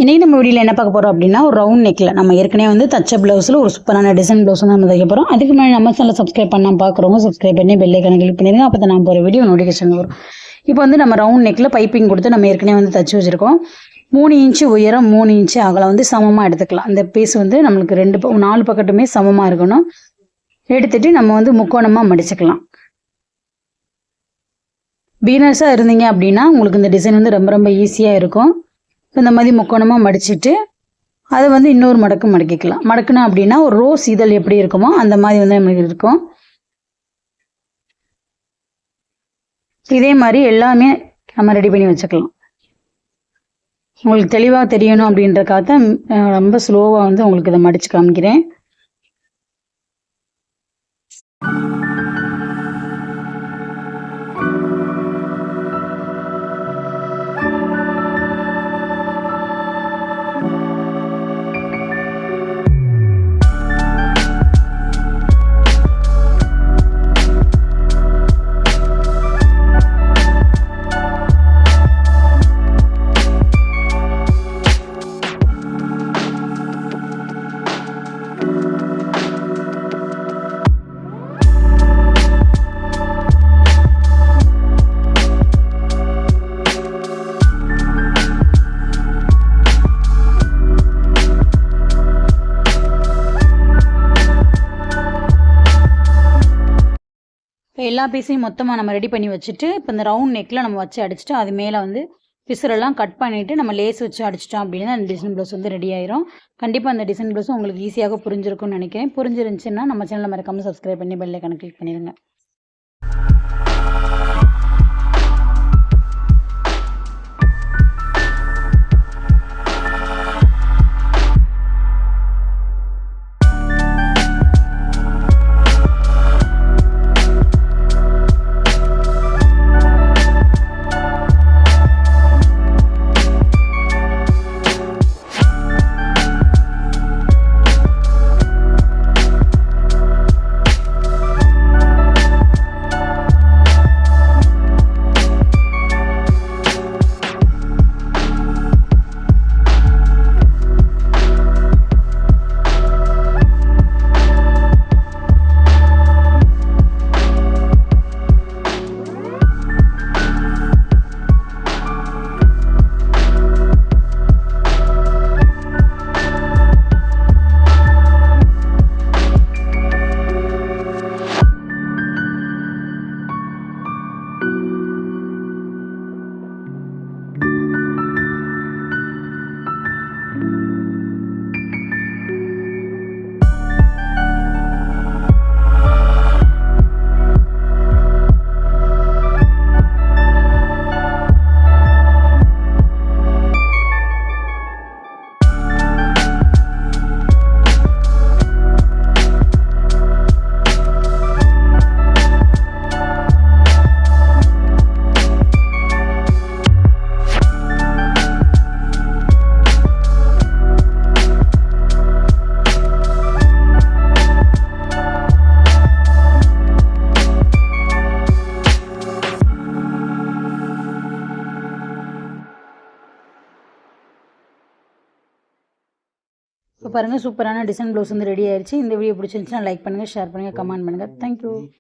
இன்றைக்கி நம்ம வீடியோவில் என்ன பார்க்க போகிறோம் அப்படின்னா, ஒரு ரவுண்ட் நெக்கில் நம்ம ஏற்கனவே வந்து தச்ச ப்ளவுஸில் ஒரு சூப்பரான டிசைன் ப்ளவுஸ் வந்து நம்ம தைக்க போகிறோம். அதுக்கு முன்னாடி நம்ம சேனலை சப்ஸ்கிரைப் பண்ணாமல் பார்க்குறவங்க சப்ஸ்கிரைப் பண்ணி பெல் ஐக்கானை கிளிக் பண்ணிடுங்க. அப்போ தான் நான் போகிற வீடியோ நோட்டிஃபிகேஷன் வரும். இப்போ வந்து நம்ம ரவுண்ட் நெக்கில் பைப்பிங் கொடுத்து நம்ம ஏற்கனவே வந்து தச்சு வச்சுருக்கோம். 3 இன்ச்சு உயரம் 3 இன்ச்சு அகலம் வந்து சமமாக எடுத்துக்கலாம். அந்த பீஸ் வந்து நம்மளுக்கு 4 பக்கத்துமே சமமாக இருக்கணும். எடுத்துகிட்டு நம்ம வந்து முக்கோணமாக மடிச்சுக்கலாம். பிகினர்ஸாக இருந்தீங்க அப்படின்னா உங்களுக்கு இந்த டிசைன் வந்து ரொம்ப ரொம்ப ஈஸியாக இருக்கும். இந்த மாதிரி முக்கோணமாக மடிச்சுட்டு அதை வந்து இன்னொரு மடக்கு மடக்கிக்கலாம். மடக்குனா அப்படின்னா ஒரு ரோஸ் இதழ் எப்படி இருக்குமோ அந்த மாதிரி வந்து நமக்கு இருக்கும். இதே மாதிரி எல்லாமே நம்ம ரெடி பண்ணி வச்சுக்கலாம். உங்களுக்கு தெளிவாக தெரியணும் அப்படின்றக்காக தான் ரொம்ப ஸ்லோவாக வந்து உங்களுக்கு இதை மடித்து காமிக்கிறேன். இப்போ எல்லா பீஸையும் மொத்தமாக நம்ம ரெடி பண்ணி வச்சுட்டு இப்போ இந்த ரவுண்ட் நெக்கில் நம்ம வச்சு அடிச்சுட்டு அது மேலே வந்து பிசுரெல்லாம் கட் பண்ணிவிட்டு நம்ம லேஸ் வச்சு அடிச்சிட்டோம் அப்படின்னா அந்த டிசைன் ப்ளவுஸ் வந்து ரெடி ஆயிரும். கண்டிப்பாக அந்த டிசைன் ப்ளவுஸும் உங்களுக்கு ஈஸியாக புரிஞ்சிருக்கும்னு நினைக்கிறேன். புரிஞ்சிருந்துச்சுன்னா நம்ம சேனலை மறக்காமல் சப்ஸ்கிரைப் பண்ணி பெல் ஐக்கானை கிளிக் பண்ணிடுங்க. இப்போ பாருங்கள், சூப்பரான டிசைன் ப்ளவுஸ் வந்து ரெடி ஆயிடுச்சு. இந்த வீடியோ பிடிச்சிருந்துச்சுன்னா லைக் பண்ணுங்கள், ஷேர் பண்ணுங்கள், கமெண்ட் பண்ணுங்கள். தேங்க்யூ.